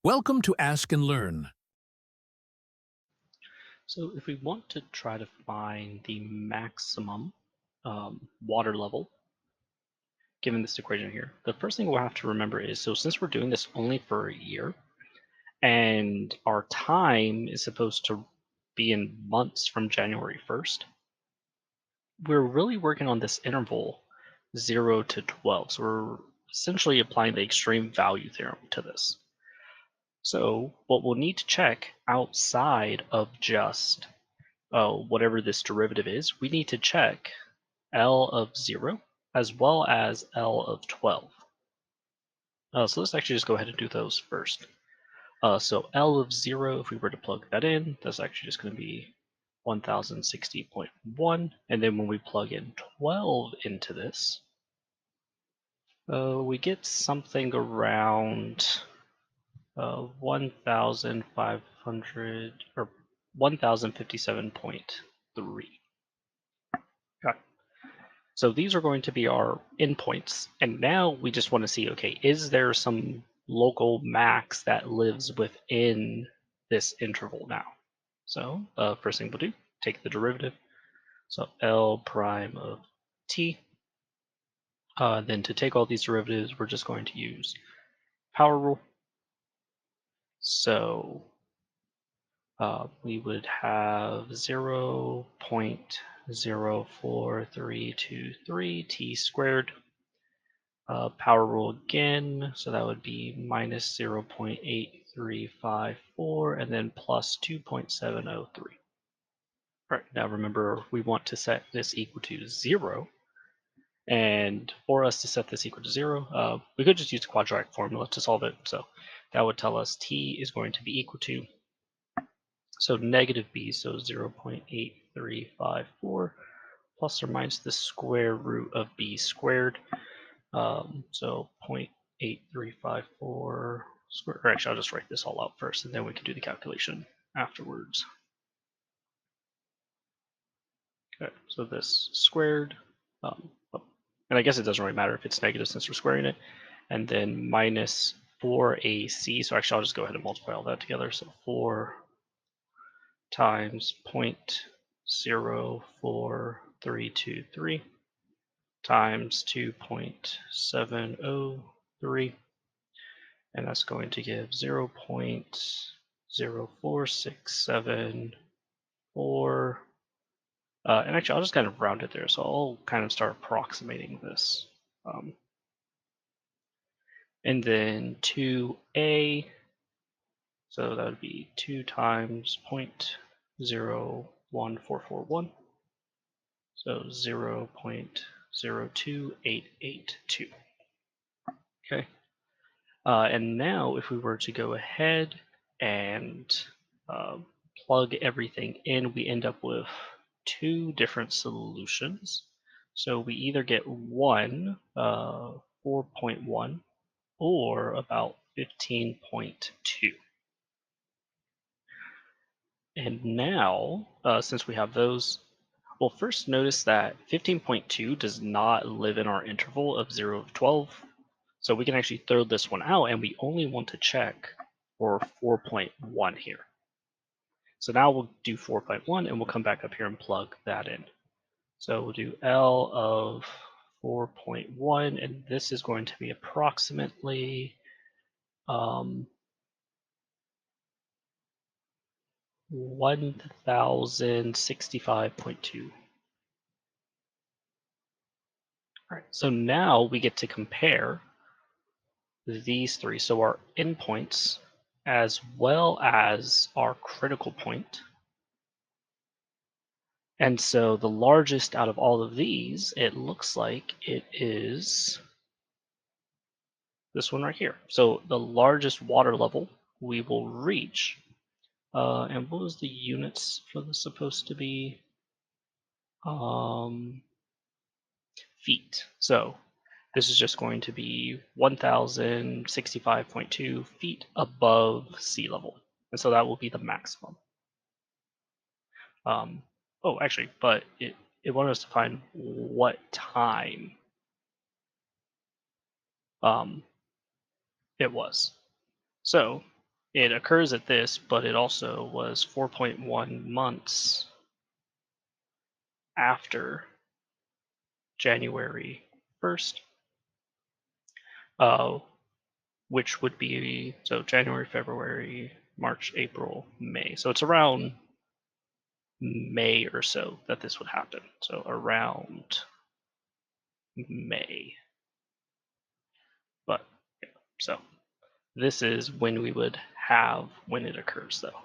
Welcome to Ask and Learn. So if we want to try to find the maximum water level given this equation here, the first thing we'll have to remember is, so since we're doing this only for a year and our time is supposed to be in months from January 1st, we're really working on this interval 0 to 12. So we're essentially applying the extreme value theorem to this. So what we'll need to check outside of just whatever this derivative is, we need to check L of 0 as well as L of 12. So let's actually just go ahead and do those first. So L of 0, if we were to plug that in, that's actually just going to be 1060.1. And then when we plug in 12 into this, we get something around 1500 or 1057.3. Okay. So these are going to be our endpoints. And now we just want to see, okay, is there some local max that lives within this interval now? So first thing we'll do, take the derivative. So L prime of t. Then to take all these derivatives, we're just going to use power rule. So we would have 0.04323 t squared. Power rule again, so that would be minus 0.8354 and then plus 2.703. All right, now remember we want to set this equal to 0. And for us to set this equal to 0, we could just use the quadratic formula to solve it. So that would tell us t is going to be equal to, so negative b, so 0.8354 plus or minus the square root of b squared. So 0.8354 square, or actually I'll just write this all out first and then we can do the calculation afterwards. Okay, so this squared, and I guess it doesn't really matter if it's negative since we're squaring it, and then minus 4ac, so actually I'll just go ahead and multiply all that together, so 4 times 0.04323 times 2.703, and that's going to give 0.04674. And actually, I'll just kind of round it there, so I'll kind of start approximating this. And then 2a, so that would be 2 times 0.01441, so 0.02882. Okay. And now if we were to go ahead and plug everything in, we end up with two different solutions. So we either get one 4.1 or about 15.2. And now, since we have those, well, first notice that 15.2 does not live in our interval of 0 to 12. So we can actually throw this one out and we only want to check for 4.1 here. So now we'll do 4.1 and we'll come back up here and plug that in. So we'll do L of 4.1 and this is going to be approximately 1065.2. All right, so now we get to compare these three. So our endpoints as well as our critical point. And so the largest out of all of these, it looks like it is this one right here. So the largest water level we will reach. And what was the units for this supposed to be? Feet. So this is just going to be 1065.2 feet above sea level. And so that will be the maximum. Oh, actually, but it wanted us to find what time it was. So it occurs at this, but it also was 4.1 months after January 1st, uh, which would be so January, February, March, April, May. So it's around May or so that this would happen. So around May. But yeah, so this is when we would have when it occurs, though.